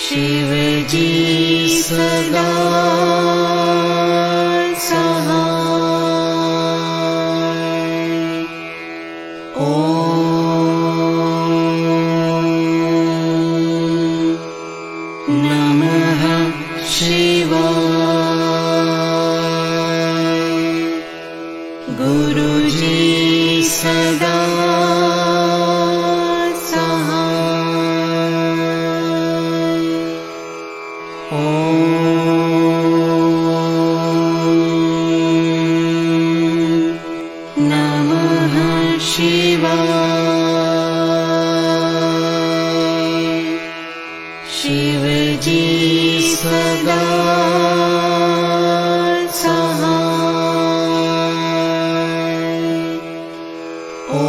शिवजी सदा सहाय। ॐ नमः शिवाय। गुरुजी सदा शिवजी सदा सहाय। ॐ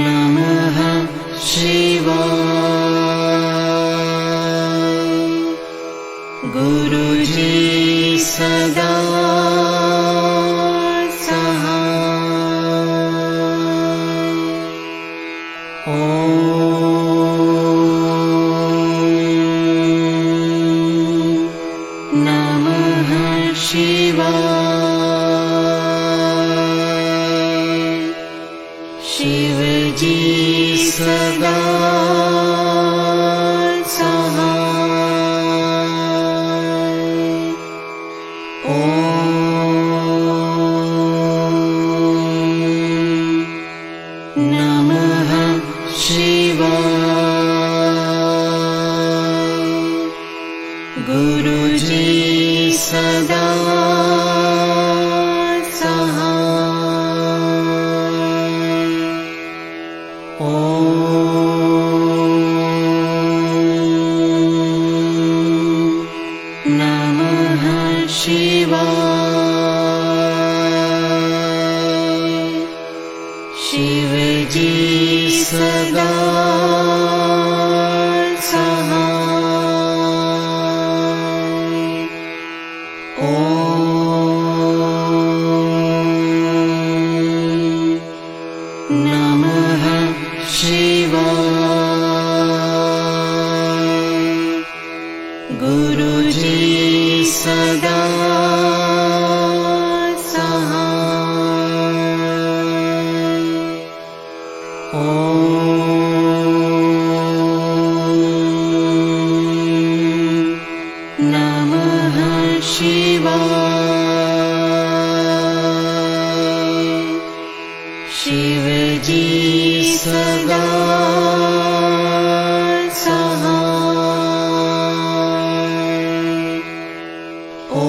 नमः शिवाय। गुरुजी सदा शिवजी सदा सहाय। ॐ नमः शिवाय। गुरुजी सदा शिवजी सदा सहाय। ॐ नमः शिवाय। गुरुजी सदा शिवजी सदा सहाय। ॐ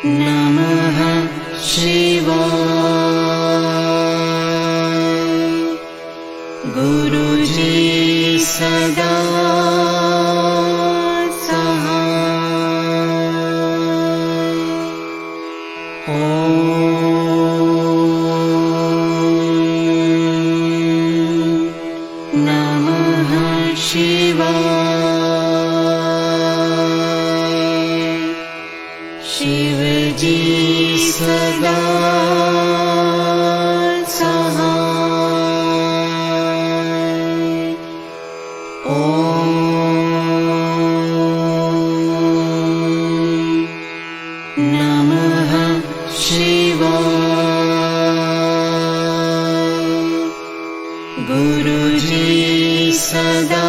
नमः शिवाय। गुरुजी सदा शिवजी सदा सहाय। ॐ नमः शिवाय। गुरुजी सदा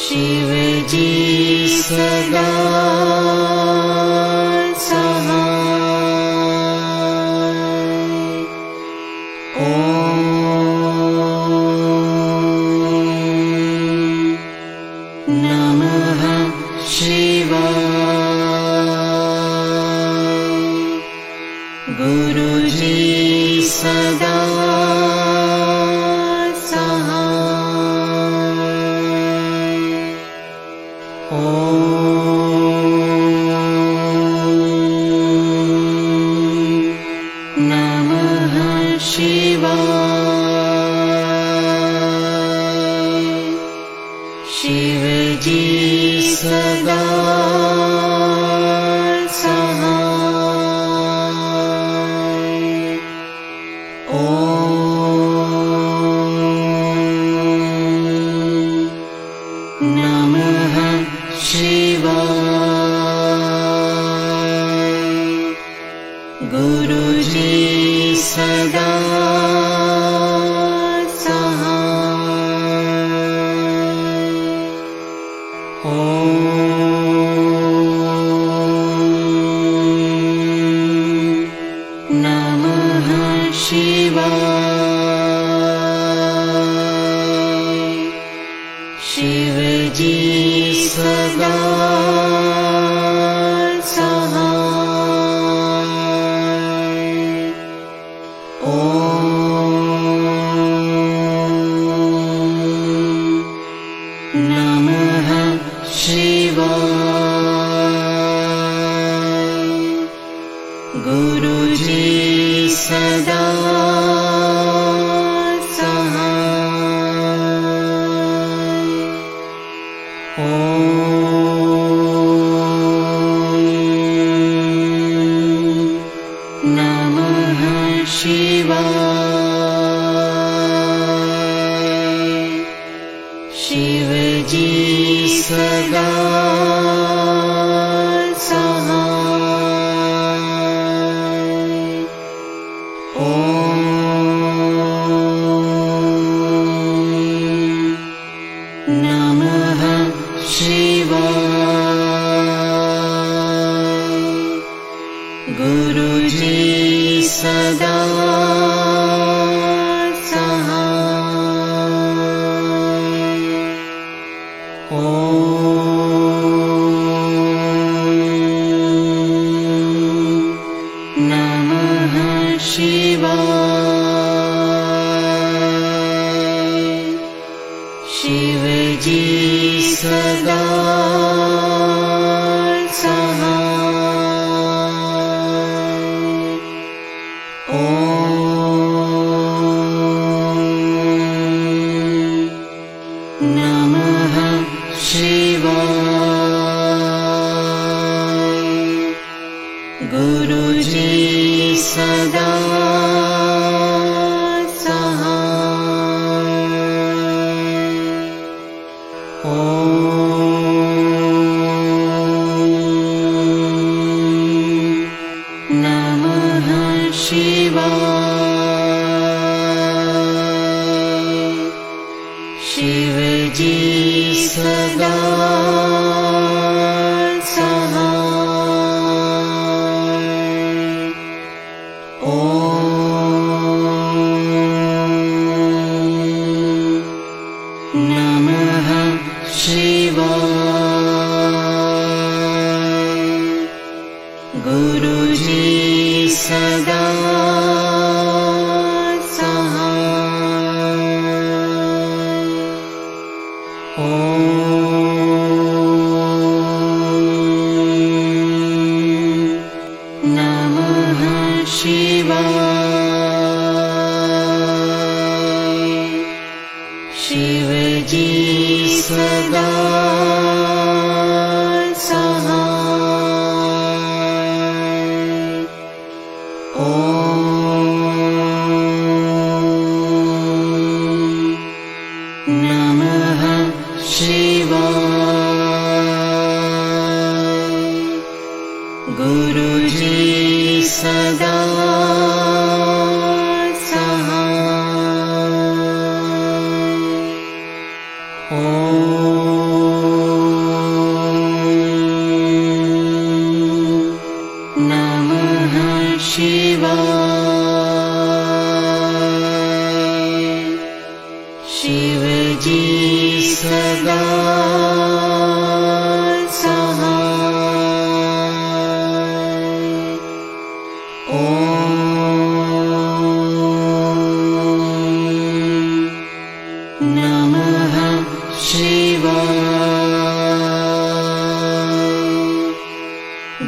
शिवजी सदा सहाय। ॐ नमः शिवाय। गुरुजी सदा सहाय। ॐ शिवजी सदा सहाय। ॐ नमः शिवाय। गुरुजी सदा सहाय। ॐ नमः शिवाय। शिवजी सदा सहाय। ॐ नमः शिवाय। गुरुजी सदा सहाय। ॐ नमः शिवाय। शिवजी सदा सहाय। ॐ नमः शिवाय। गुरुजी सदा सहाय। ॐ नमः शिवाय। शिवजी सदा सहाय। ॐ नमः शिवाय। गुरुजी सदा सहाय। ॐ नमः शिवाय। शिवजी सदा सहाय। ॐ नमः शिवाय। गुरुजी सदा सहाय। ॐ नमः शिवाय। शिवजी सदा सहाय। ॐ नमः शिवाय। गुरुजी सदा सहाय। ॐ नमः शिवाय। शिवजी सदा सहाय। ॐ नमः शिवाय।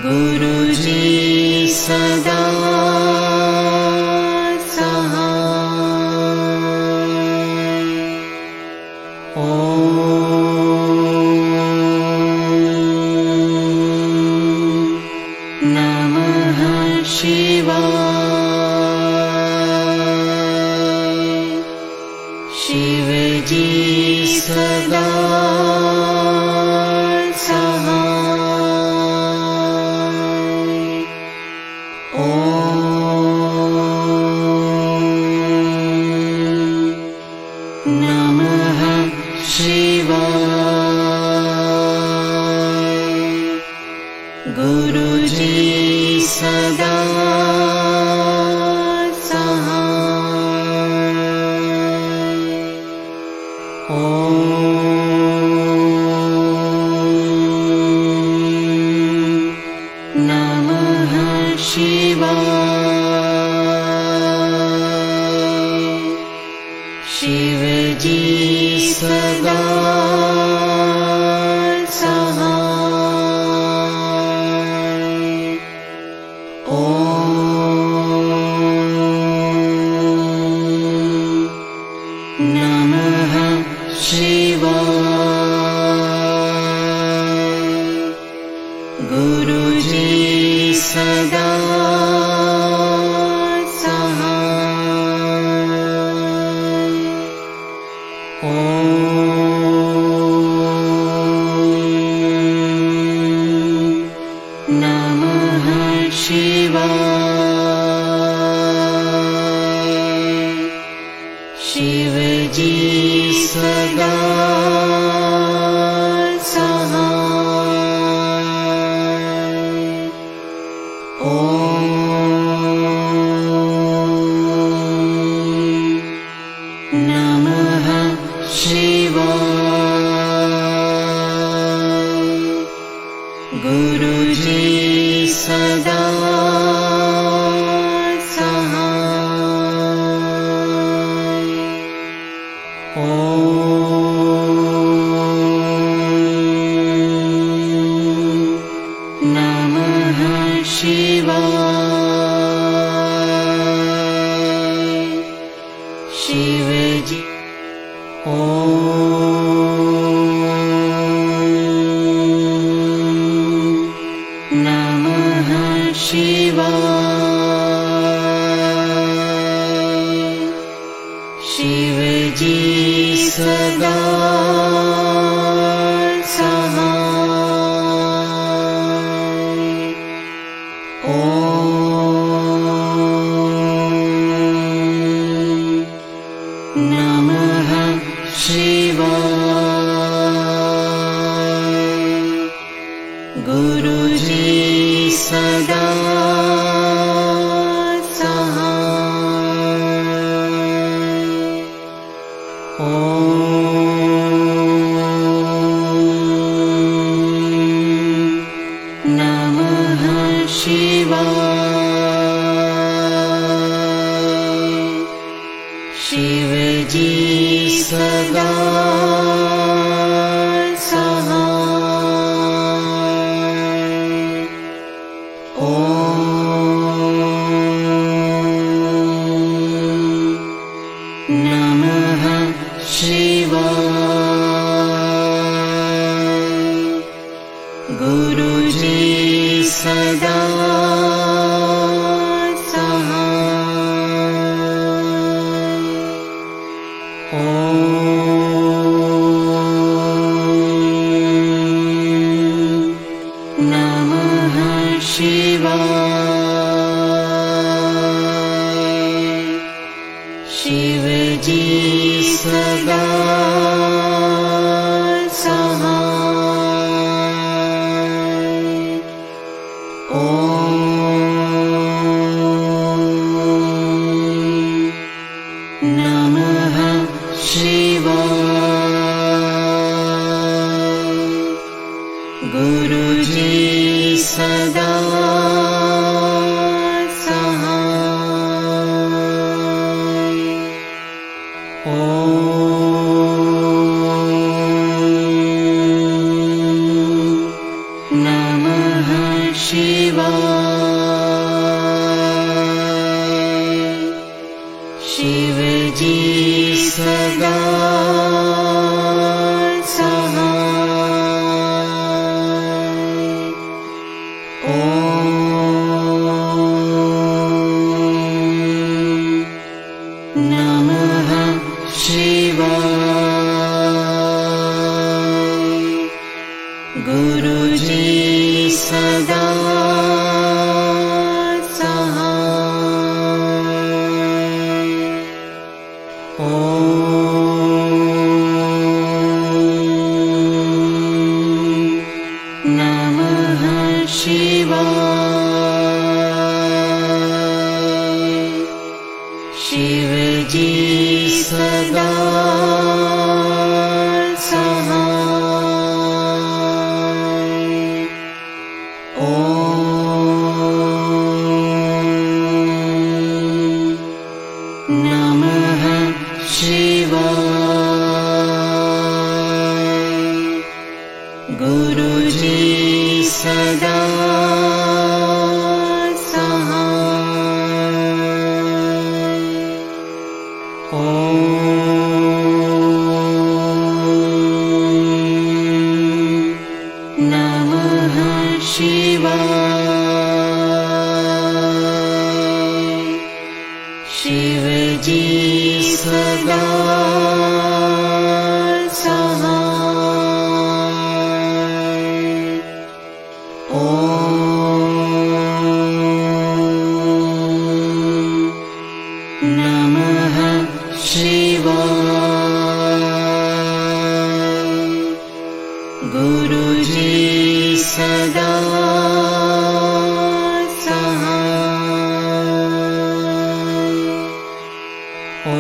गुरुजी सदा सहाय। ॐ गुरुजी सदा सहाय। ॐ नमः शिवाय। शिवजी सदा गुरुजी सदा सहाय। ॐ नमः शिवाय। शिवजी सदा गुरुजी सदा सहाय। ॐ नमः शिवाय। शिवजी ॐ नमः शिवाय। शिवजी सदा सहाय। ॐ नमः शिवाय। गुरुजी सदा सहाय। ॐ नमः शिवाय। शिवजी सदा नमः शिवाय। गुरुजी सदा सहाय। ॐ नमः शिवाय। शिवजी सदा सहाय। ॐ नमः शिवाय। गुरुजी सदा सहाय। ॐ नमः शिवाय। शिवजी सदा सहाय। ॐ नमः शिवाय। गुरुजी सदा सहाय। ॐ नमः शिवाय। शिवजी सदा सहाय। ॐ नमः शिवाय। गुरुजी सदा नमः शिवाय। शिवजी सदा सहाय। ॐ नमः शिवाय। गुरुजी सदा सहाय। ॐ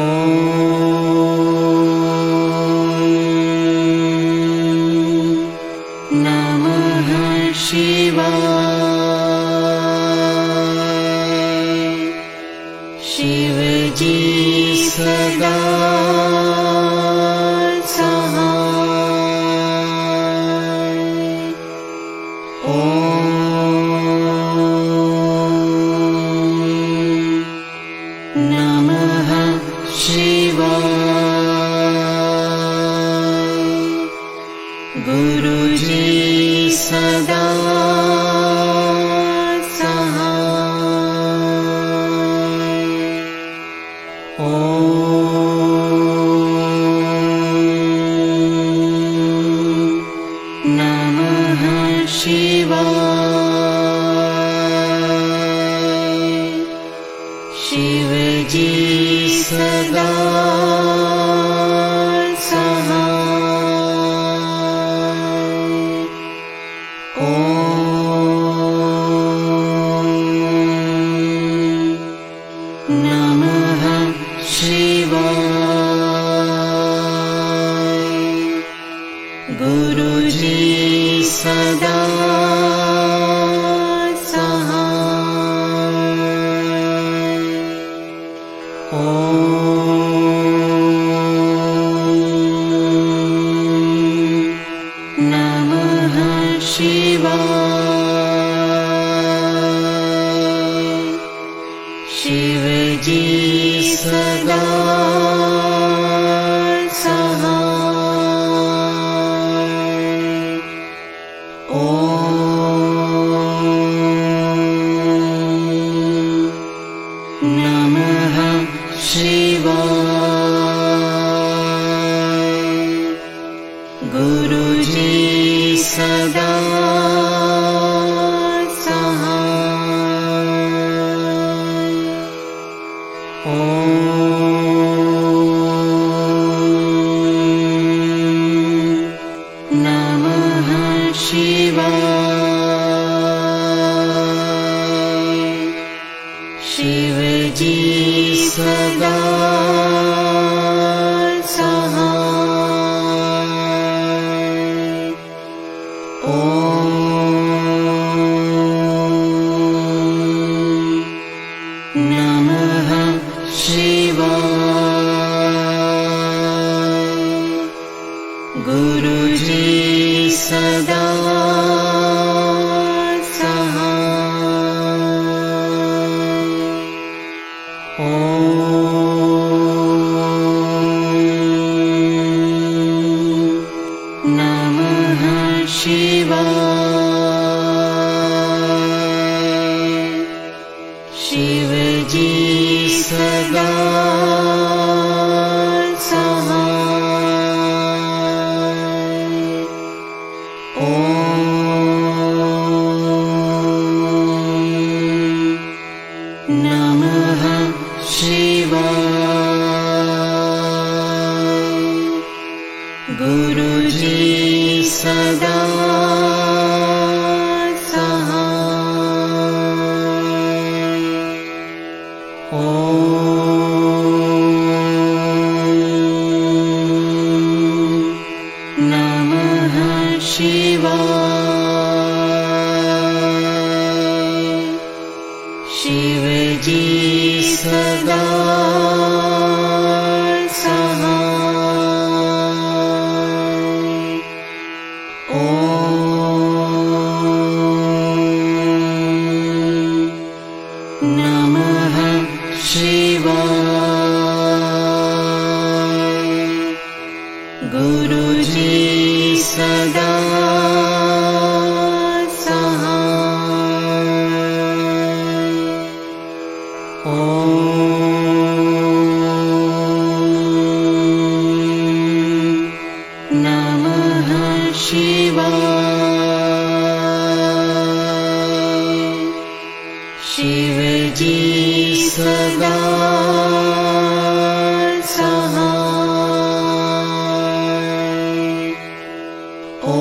नमः शिवाय। शिवजी सदा नमः शिवाय। गुरुजी सदा सहाय। ॐ नमः शिवाय। शिवजी सदा सहाय। ॐ नमः शिवाय। गुरुजी सदा ॐ नमः शिवाय। शिवजी सदा सहाय। ॐ नमः शिवाय। गुरुजी सदा सहाय। ॐ नमः शिवाय। शिवजी सदा सहाय। ॐ नमः शिवाय। गुरुजी सदा सहाय। ॐ नमः शिवाय। शिवजी सदा सहाय। ॐ नमः शिवाय। गुरुजी सदा शिवजी सदा सहाय। ॐ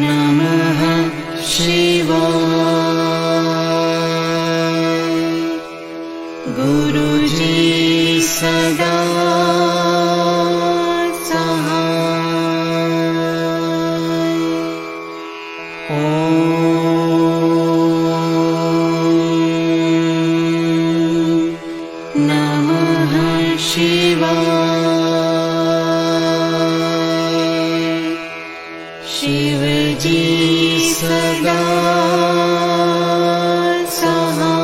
नमः शिवाय। गुरुजी सदा शिवजी सदा सहाय।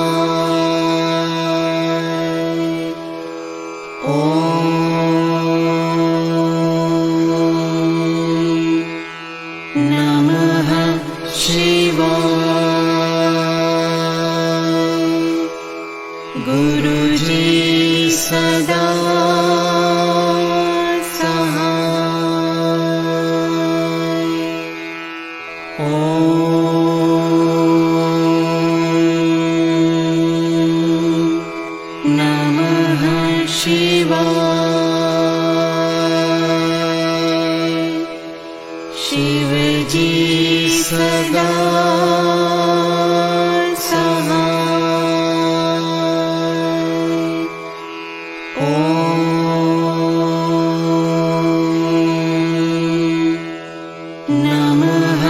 ॐ नमः शिवाय। गुरुजी सदा शिवजी सदा सहाय। ॐ नमः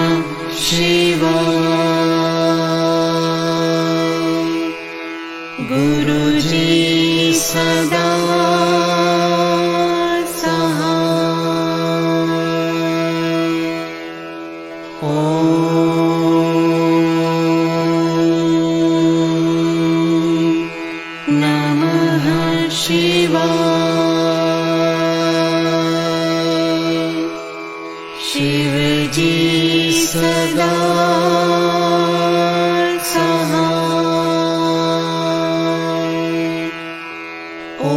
शिवाय। गुरुजी सदा शिवजी सदा सहाय। ॐ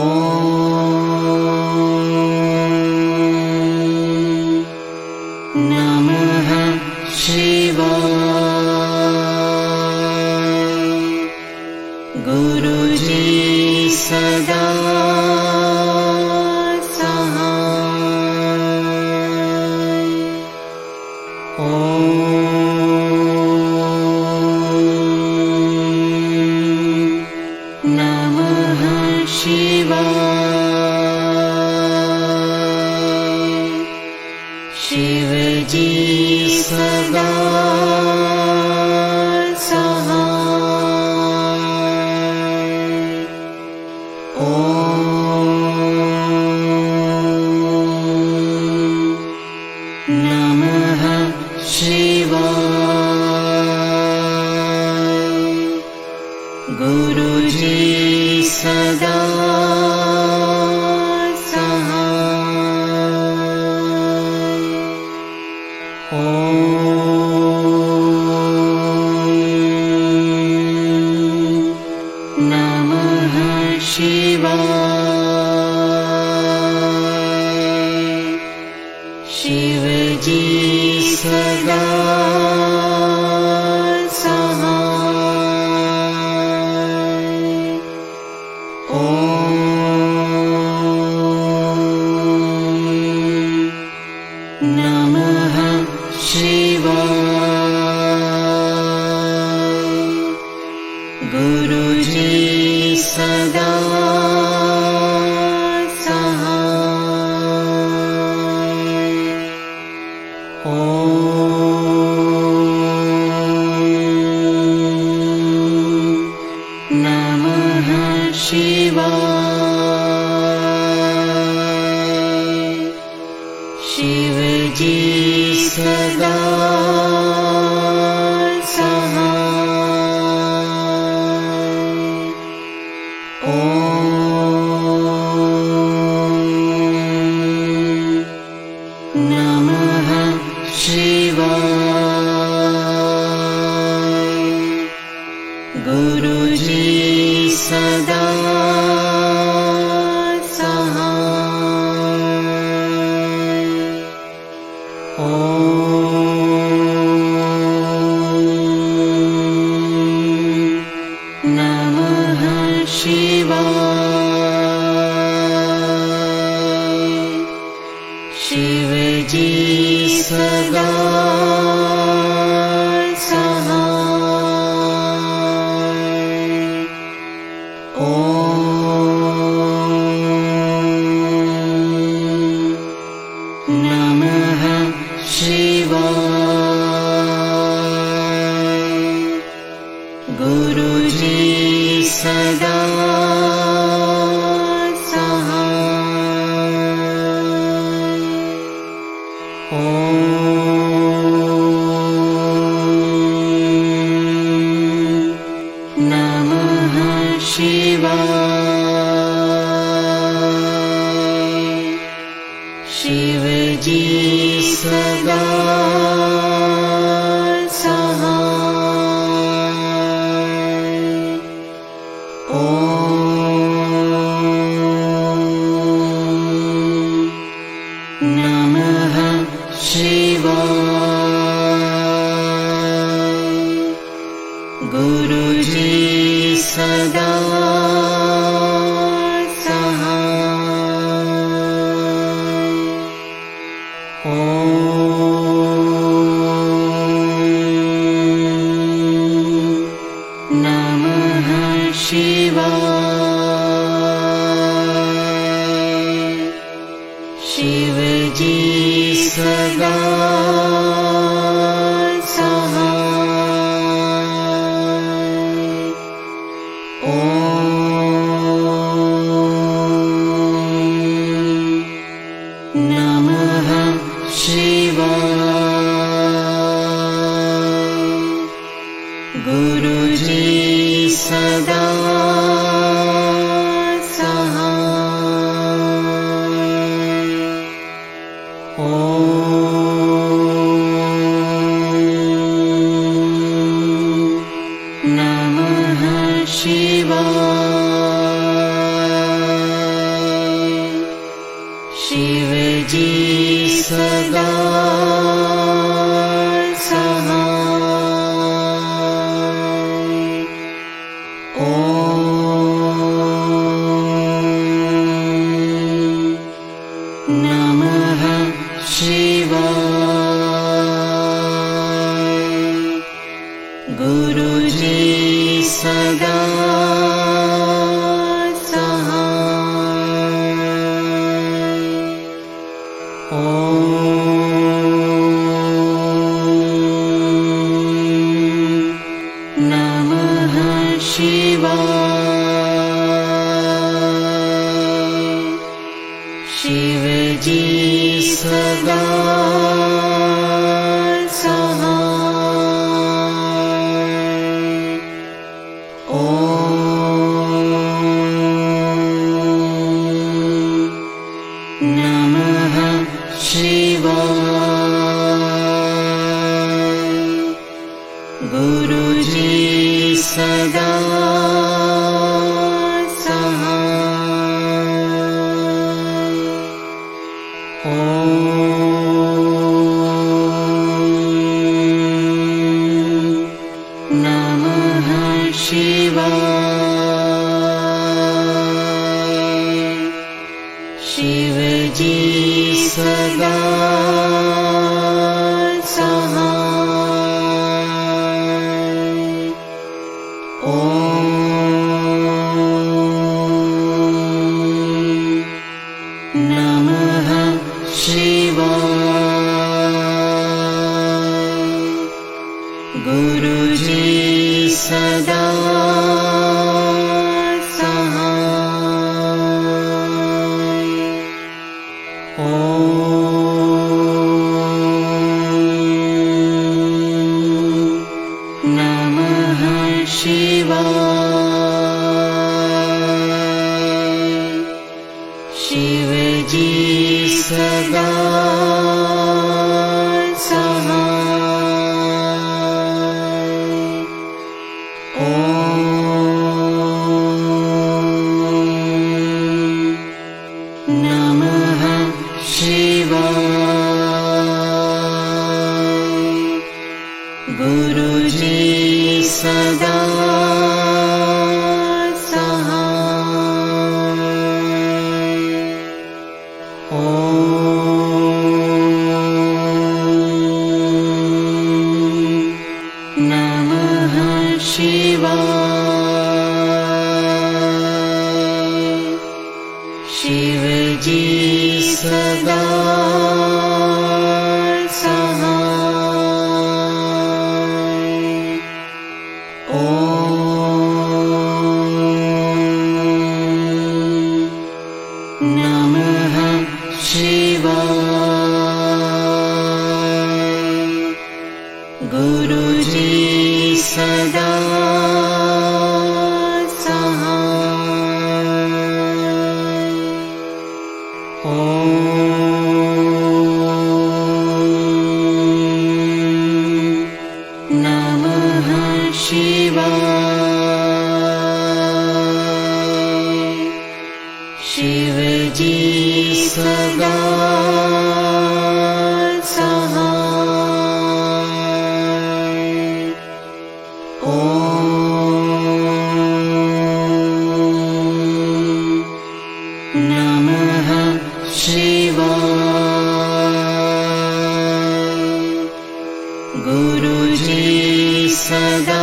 नमः शिवाय। गुरुजी सदा शिवजी सदा सहाय। ॐ नमः शिवाय। गुरुजी सदा शिवजी सदा सहाय। ॐ नमः शिवाय। गुरुजी सदा शिवजी सदा सहाय। ॐ नमः शिवाय। गुरुजी सदा सहाय। ॐ शिवजी सदा सहाय। ॐ नमः शिवाय। गुरुजी सदा शिवजी सदा सहाय। ॐ नमः शिवाय। गुरुजी सदा शिवजी सदा सहाय। ॐ नमः शिवाय। गुरुजी सदा शिवजी सदा सहाय। ॐ नमः शिवाय। गुरुजी सदा शिवजी सदा सहाय। ॐ नमः शिवाय। गुरुजी सदा सहाय। ॐ नमः शिवाय। शिवजी सदा सहाय। ॐ नमः शिवाय। गुरुजी सदा सहाय। ॐ नमः शिवाय। शिवजी सदा सहाय। ॐ नमः शिवाय। गुरुजी सदा सहाय। ॐ सदा सहाय। ॐ नमः शिवाय। गुरुजी सदा शिवजी सदा सहाय। ॐ नमः शिवाय। गुरुजी सदा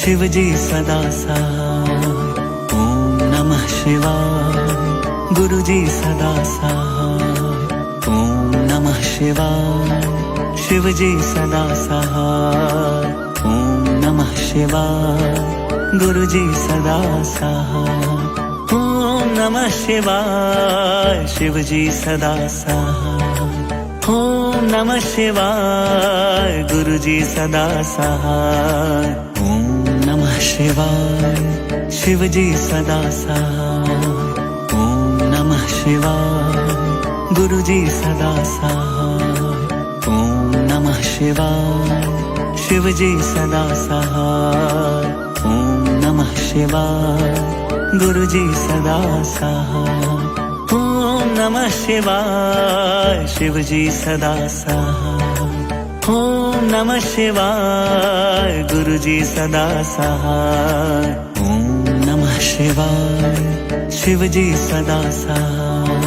शिवजी सदा सहाय। ओम नमः शिवाय। गुरुजी सदा सहाय। ओम नमः शिवाय। शिवजी सदा सहाय। ओम नमः शिवाय। गुरुजी सदा सहाय। ओम नमः शिवाय। शिवजी सदा सहाय। ओम नमः शिवाय। गुरुजी सदा सहाय। नमः शिवाय। शिवजी सदा सहाय। ओम नमः शिवाय। गुरुजी सदा सहाय। ओम नमः शिवाय। शिवजी सदा सहाय। ओम नमः शिवाय। गुरुजी सदा सहाय। ओम नमः शिवाय। शिवजी सदा सहाय। ओम नमः शिवाय। गुरुजी सदा सहाय। ओम नमः शिवाय। शिवजी सदा सहाय। ओम नमः शिवाय। गुरुजी सदा सहाय। ओम नमः शिवाय। शिवजी सदा सहाय।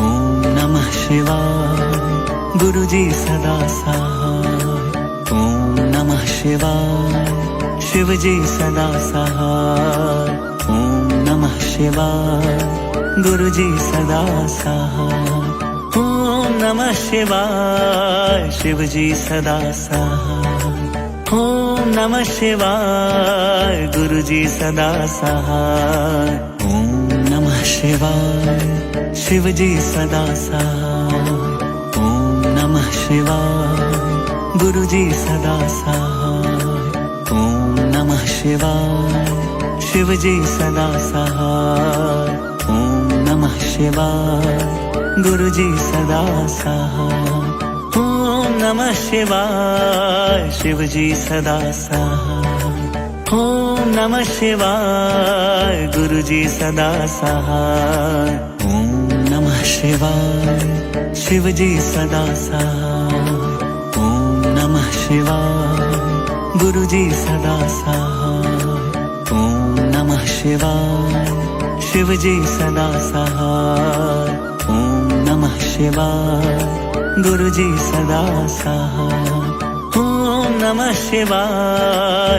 ओम नमः शिवाय। गुरुजी सदा सहाय। ओम नमः शिवाय। शिवजी सदा सहाय। ओम नमः शिवाय। गुरुजी सदा सहाय। ओम नमः शिवाय। शिवजी सदा सहाय। ओम नमः शिवाय। गुरुजी सदा सहाय। ओम नमः शिवाय। शिवजी सदा सहाय। ओम नमः शिवाय। गुरुजी सदा सहाय। ओम नमः शिवाय। शिवजी सदा सहाय। ओम नमः शिवाय। गुरुजी सदा सहाय। ओम नमः शिवाय। शिवजी सदा सहाय। ओम नमः शिवाय। गुरुजी सदा सहाय। ओम नमः शिवाय। शिवजी सदा सहाय। ओम नमः शिवाय। गुरुजी सदा सहाय। ओम नमः शिवाय।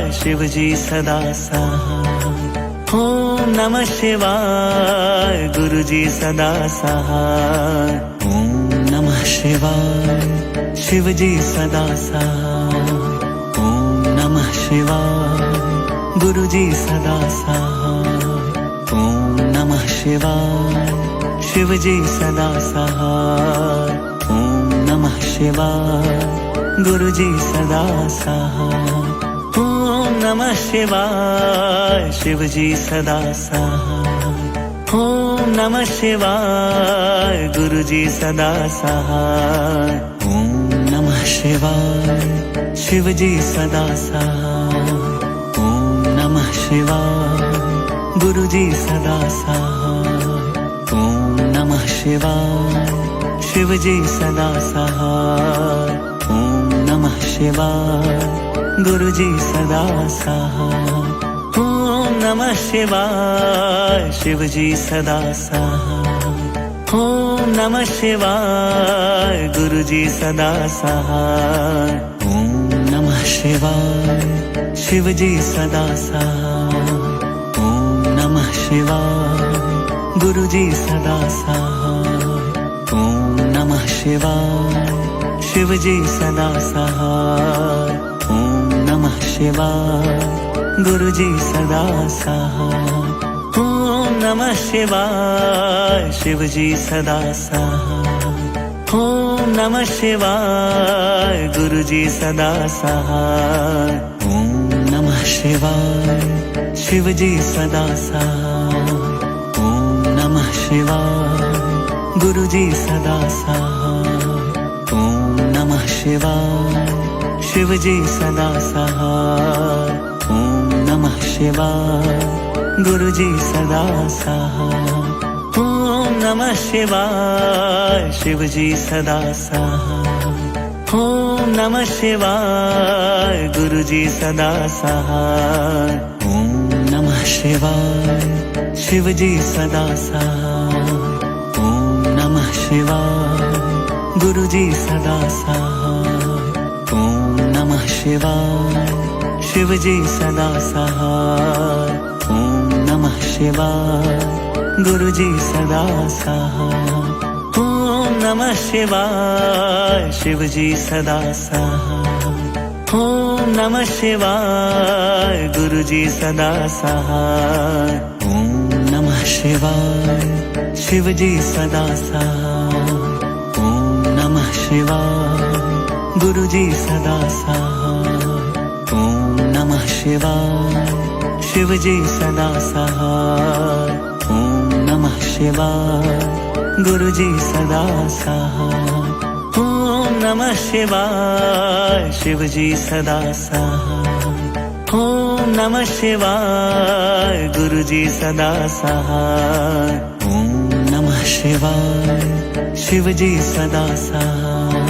शिवजी सदा सहाय। ओम नमः शिवाय। गुरुजी सदा सहाय। ओम नमः शिवाय। शिवजी सदा सहाय। ओम नमः शिवाय। गुरुजी सदा सहाय। ओम नमः शिवाय। शिवजी सदा सहाय। ओम नमः शिवाय। गुरुजी सदा सहाय। ओम नमः शिवाय। शिवजी सदा सहाय। ओम नमः शिवाय। गुरुजी सदा सहाय। ओम नमः शिवाय। शिवजी सदा सहाय। ओम नमः शिवाय। गुरुजी सदा सहाय। ओम नमः शिवाय। शिवजी सदा सहाय। ओम नमः शिवाय। गुरुजी सदा सहाय। ओम नमः शिवाय शिव जी सदा सहाय। ओम नमः शिवाय गुरु जी सदा सहाय। ओम नमः शिवाय शिव जी सदा सहाय। ओम नमः शिवाय गुरु जी सदा सहाय। ओम नमः शिवाय शिव जी सदा सहाय। ओम नमः शिवाय गुरु जी सदा सहाय। ओम नमः शिवाय शिव जी सदा सहाय। ओम नमः शिवाय गुरु जी सदा सहाय। ओम नमः शिवाय शिव जी सदा सहाय। ओम नमः शिवाय गुरु जी सदा सहाय। ओम नमः शिवाय शिव जी सदा सहाय। ओम नमः शिवाय गुरु जी सदा सहाय। ओम नमः शिवाय शिव जी सदा सहाय। ओम नमः शिवाय गुरु जी सदा सहाय। ओम नमः शिवाय शिव जी सदा सहाय। ओम नमः शिवाय गुरु जी सदा सहाय। ओम नमः शिवाय शिव जी सदा सहाय। ओम नमः शिवाय गुरु जी सदा सहाय। ओम नमः शिवाय शिव जी सदा सहाय। ओम नमः शिवाय गुरु जी सदा सहाय। ओम नमः शिवाय शिव जी सदा सहाय। ओम नमः शिवाय गुरु जी सदा सहाय। ओम नमः शिवाय शिव जी सदा सहाय। ओम नमः शिवाय गुरु जी सदा सहाय। ओम नमः शिवाय शिव जी सदा सहाय। ओम नमः शिवाय गुरु जी सदा सहाय। ओम नमः शिवाय शिव जी सदा सहाय।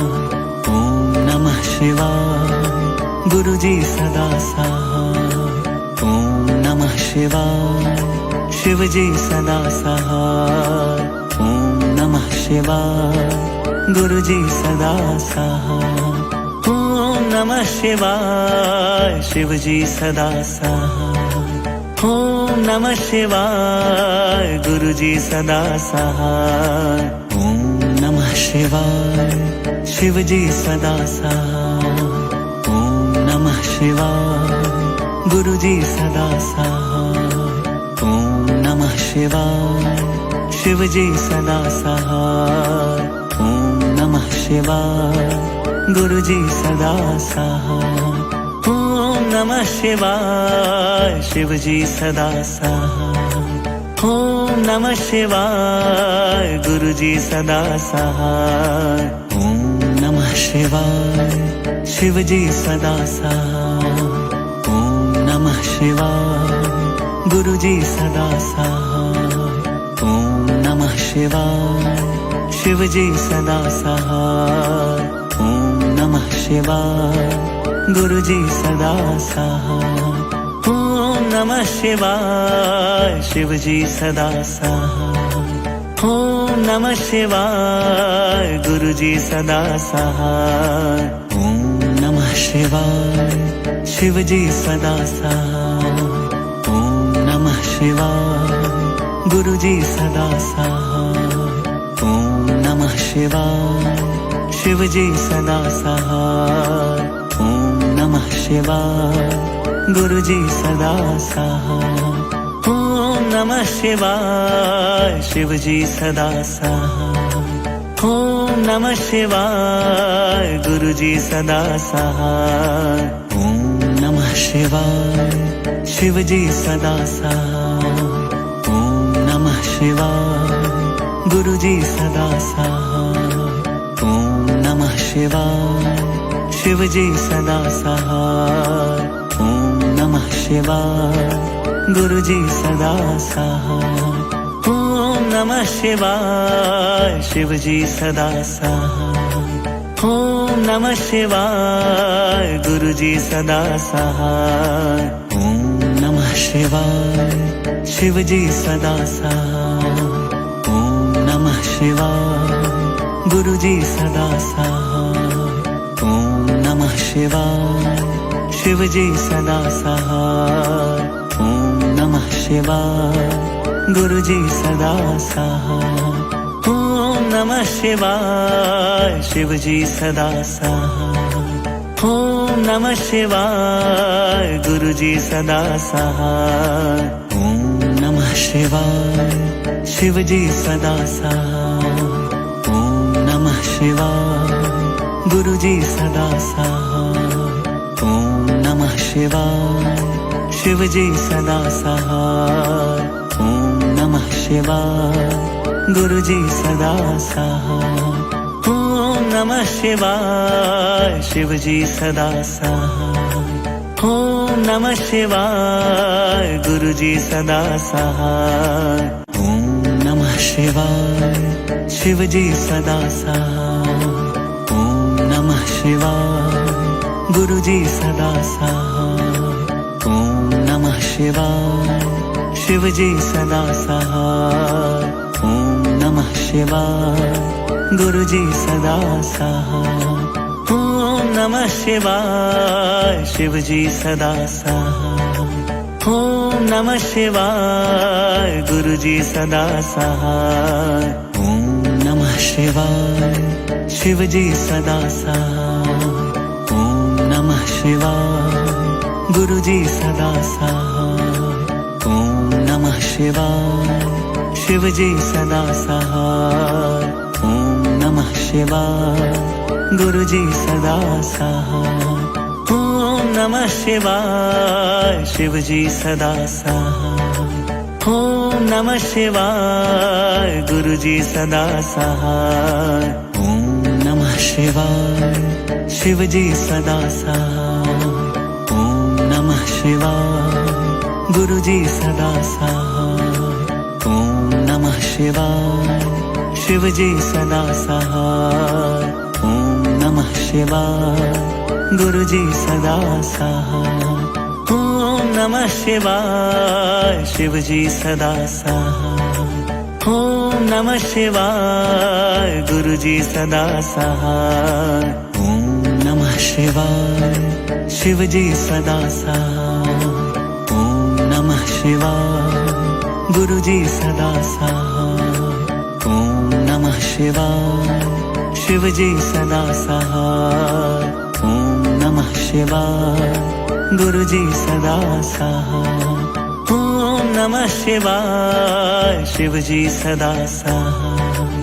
ओम नमः शिवाय गुरु जी सदा सहाय। ओम नमः शिवाय शिव जी सदा सहाय। ओम नमः शिवाय गुरु जी सदा सहाय। ओम नमः शिवाय शिव जी सदा सहाय। ओम नमः शिवाय गुरु जी सदा सहाय। ओम नमः शिवाय शिव जी सदा सहाय। ओम नमः शिवाय गुरु जी सदा सहाय। ओम नमः शिवाय शिव जी सदा सहाय। ओम नमः शिवाय गुरु जी सदा सहाय। ओम नमः शिवाय शिव जी सदा सहाय। ओम नमः शिवाय गुरु जी सदा सहाय। ओम नमः शिवाय शिव जी सदा सहाय। ओम नमः शिवाय गुरु जी सदा सहाय। ओम नमः शिवाय शिव जी सदा सहाय। ओम नमः शिवाय गुरु जी सदा सहाय। ओम नमः शिवाय शिव जी सदा सहाय। ओम नमः शिवाय गुरु जी सदा सहाय। ओम नमः शिवाय शिव जी सदा सहाय। ओम नमः शिवाय गुरु जी सदा सहाय। ओम नमः शिवाय शिव जी सदा सहाय। ओम नमः शिवाय गुरु जी सदा सहाय। ओम नमः शिवाय शिव जी सदा सहाय। ओम नमः शिवाय गुरु जी सदा सहाय। ओम नमः शिवाय शिव जी सदा सहाय। ओम नमः शिवाय गुरु जी सदा सहाय। ओम नमः शिवाय शिव जी सदा सहाय। ओम नमः शिवाय गुरु जी सदा सहाय। ओम नमः शिवाय शिव जी सदा सहाय। ओम नमः शिवाय गुरु जी सदा सहाय। ओम नमः शिवाय शिव जी सदा सहाय। ओम नमः शिवाय गुरु जी सदा सहाय। ओम नमः शिवाय शिव जी सदा सहाय। ओम नमः शिवाय गुरु जी सदा सहाय। ओम नमः शिवाय शिव जी सदा सहाय। ओम नमः शिवाय गुरु जी सदा सहाय। ओम नमः शिवाय शिव जी सदा सहाय। ओम नमः शिवाय गुरु जी सदा सहाय। ओम नमः शिवाय शिव जी सदा सहाय। ओम नमः शिवाय गुरु जी सदा सहाय। ओम नमः शिवाय शिव जी सदा सहाय। ओम नमः शिवाय गुरु जी सदा सहाय। ओम नमः शिवाय शिव जी सदा सहाय। ओम नमः शिवाय गुरु जी सदा सहाय। ओम नमः शिवाय शिव जी सदा सहाय। ओम नमः शिवाय गुरु जी सदा सहाय। ओम नमः शिवाय शिव जी सदा सहाय। ओम नमः शिवाय गुरु जी सदा सहाय। ओम नमः शिवाय शिव जी सदा सहाय। ओम नमः शिवाय गुरु जी सदा सहाय। ओम नमः शिवाय शिव जी सदा सहाय। ओम नमः शिवाय गुरु जी सदा सहाय। ओम नमः शिवाय शिव जी सदा सहाय। ओम नमः शिवाय गुरु जी सदा सहाय। ओम नमः शिवाय शिव जी सदा सहाय। ओम नमः शिवाय गुरु जी सदा सहाय। ओम नमः शिवाय शिव जी सदा सहाय। ओम नमः शिवाय गुरु जी सदा सहाय। ओम नमः शिवाय शिव जी सदा सहाय। ओम नमः शिवाय गुरु जी सदा सहाय। ओम नमः शिवाय शिव जी सदा सहाय। ओम नमः शिवाय गुरु जी सदा सहाय। ओम नमः शिवाय शिव जी सदा सहाय। ओम नमः शिवाय गुरु जी सदा सहाय। ओम नमः शिवाय शिव जी सदा सहाय।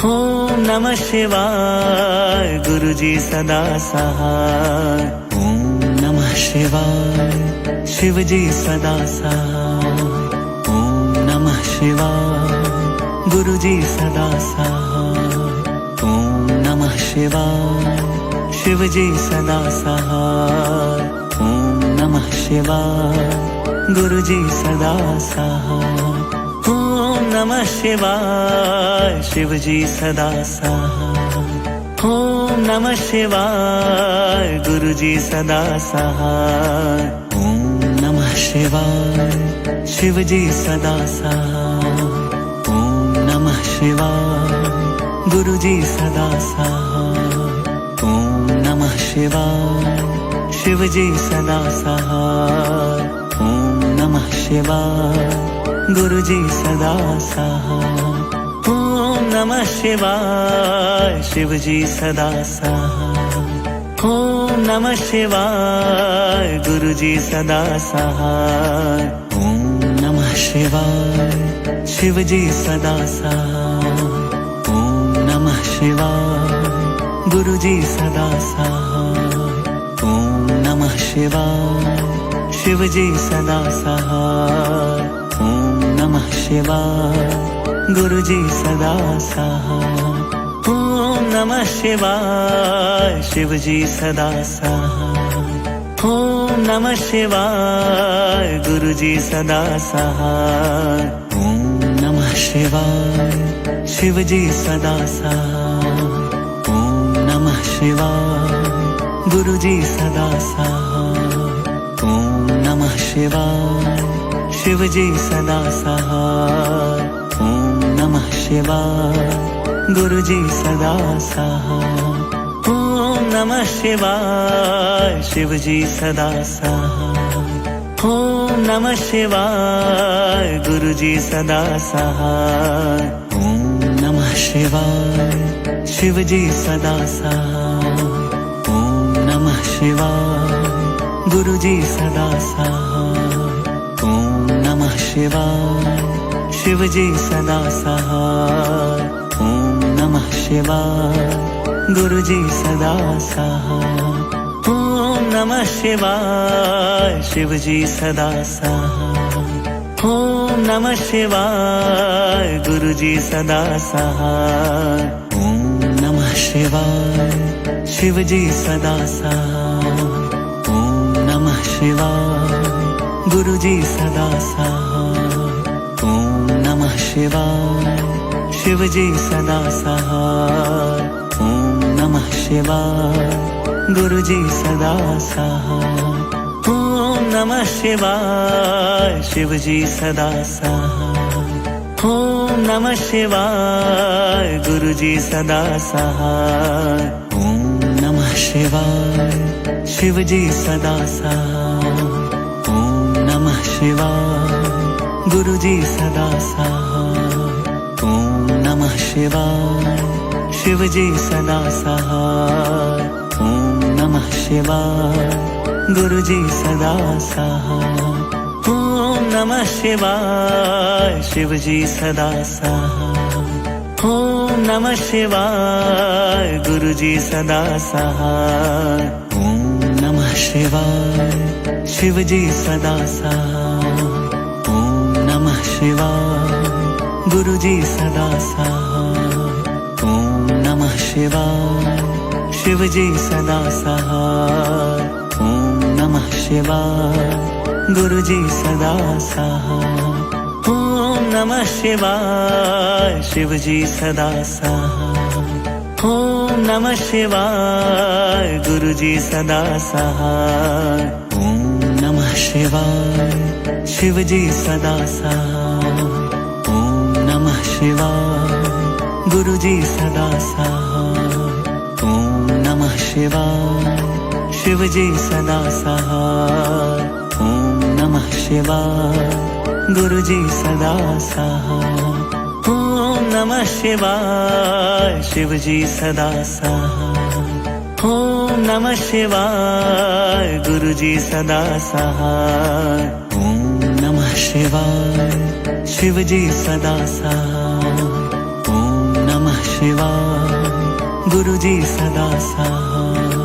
ओम नमः शिवाय गुरु जी सदा सहाय। ओम नमः शिवाय शिव जी सदा सहाय। ओम नमः शिवाय गुरु जी सदा सहाय। ओम नमः शिवाय शिव जी सदा सहाय। ओम नमः शिवाय गुरु जी सदा सहाय। ओम नमः शिवाय शिव जी सदा सहाय। ओम नमः शिवाय गुरु जी सदा सहाय। ओम नमः शिवाय शिव जी सदा सहाय। ओम नमः शिवाय गुरु जी सदा सहाय। ओम नमः शिवाय शिव जी सदा सहाय। ओम नमः शिवाय गुरु जी सदा सहाय। ओम नमः शिवाय शिव जी सदा सहाय। ओम नमः शिवाय गुरु जी सदा सहाय। ओम नमः शिवाय शिव जी सदा सहाय। ओम नमः शिवाय गुरु जी सदा सहाय। ओम नमः शिवाय शिव जी सदा सहाय। ओम नमः शिवाय गुरु जी सदा सहाय। ओम नमः शिवाय शिव जी सदा सहाय। ओम नमः शिवाय गुरु जी सदा सहाय। ओम नमः शिवाय शिव जी सदा सहाय। ओम नमः शिवाय गुरु जी सदा सहाय। ओम नमः शिवाय शिव जी सदा सहाय। ओम नमः शिवाय गुरु जी सदा सहाय। ओम नमः शिवाय शिव जी सदा सहाय। ओम नमः शिवाय गुरु जी सदा सहाय। ओम नमः शिवाय शिव जी सदा सहाय। ओम नमः शिवाय गुरु जी सदा सहाय। ओम नमः शिवाय शिव जी सदा सहाय। ओम नमः शिवाय गुरु जी सदा सहाय। ओम नमः शिवाय शिव जी सदा सहाय। ओम नमः शिवाय गुरु जी सदा सहाय। ओम नमः शिवाय शिव जी सदा सहाय। ओम नमः शिवाय गुरु जी सदा सहाय। ओम नमः शिवाय शिव जी सदा सहाय। ओम नमः शिवाय गुरु जी सदा सहाय। ओम नमः शिवाय शिव जी सदा सहाय। ओम नमः शिवाय गुरु जी सदा सहाय। ओम नमः शिवाय शिव जी सदा सहाय। ओम नमः शिवाय गुरु जी सदा सहाय। ओम नमः शिवाय शिव जी सदा सहाय। ओम नमः शिवाय गुरु जी सदा सहाय। ओम नमः शिवाय शिव जी सदा सहाय। ओम नमः शिवाय गुरु जी सदा सहाय। ओम नमः शिवाय शिव जी सदा सहाय। ओम नमः शिवाय गुरु जी सदा सहाय। ओम नमः शिवाय शिव जी सदा सहाय। ओम नमः शिवाय गुरु जी सदा सहाय। ओम नमः शिवाय शिव जी सदा सहाय। ओम नमः शिवाय गुरु जी सदा सहाय। ओम नमः शिवाय शिव जी सदा सहाय। ओम नमः शिवाय गुरु जी सदा सहाय। ओम नमः शिवाय शिव जी सदा सहाय। ओम नमः शिवाय गुरु जी सदा सहाय। ओम नमः शिवाय शिव जी सदा सहाय। ओम नमः शिवाय गुरु जी सदा सहाय। ओम नमः शिवाय शिव जी सदा सहाय। ओम नमः शिवाय गुरु जी सदा सहाय।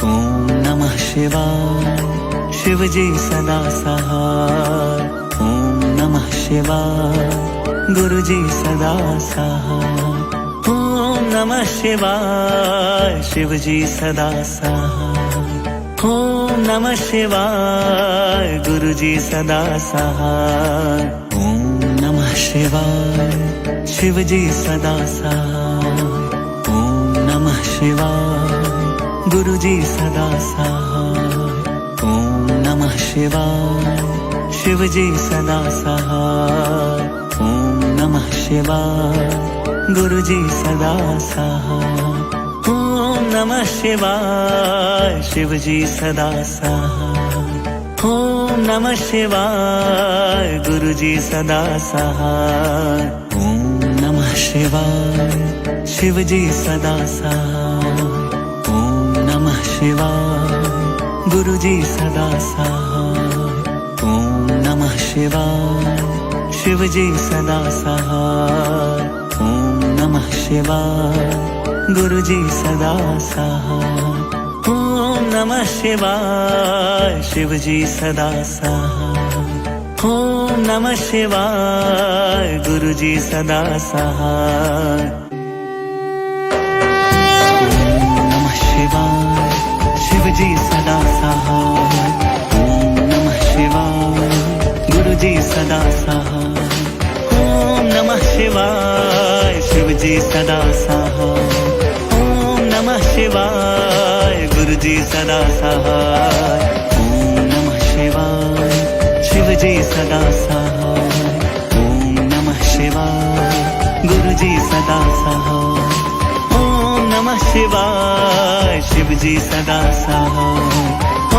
ओम नमः शिवाय शिव जी सदा सहाय। ओम नमः शिवाय गुरु जी सदा सहाय। ओम नमः शिवाय शिव जी सदा सहाय। ओम नमः शिवाय गुरु जी सदा सहाय। ओम नमः शिवाय शिव जी सदा सहाय। ओम नमः शिवाय गुरु जी सदा सहाय। ओम नमः शिवाय शिव जी सदा सहाय। ओम नमः शिवाय गुरु जी सदा सहाय। ओम नमः शिवाय शिव जी सदा सहाय। ओम नमः शिवाय गुरु जी सदा सहाय। ओम नमः शिवाय शिव जी सदा सहाय। ओम नमः शिवाय गुरु जी सदा सहाय। ओम नमः शिवाय शिव जी सदा सहाय। ओम नमः शिवाय गुरु जी सदा सहाय। ओम नमः शिवाय शिव जी सदा सहाय। ओम नमः शिवाय गुरु जी सदा सहाय। ओम नमः शिवाय शिव जी सदा सहाय। ओम नमः शिवाय गुरु जी सदा सहाय। ओम नमः शिवाय शिव जी सदा सहाय। ओम नमः शिवाय गुरु जी सदा सहाय। ओम नमः शिवाय शिव जी सदा सहाय। ओम नमः शिवाय गुरु जी सदा सहाय। ओम नमः शिवाय शिव जी सदा सहाय।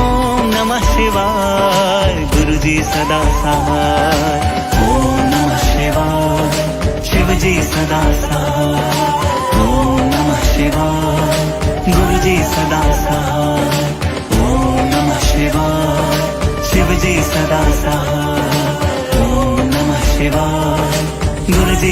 ओम नमः शिवाय गुरु जी सदा सहाय। ओम नमः शिवाय शिव जी सदा सहाय। ओम नमः शिवाय गुरु जी सदा सहाय। ओम नमः शिवाय शिव जी सदा सहाय। ओम नमः शिवाय गुरु जी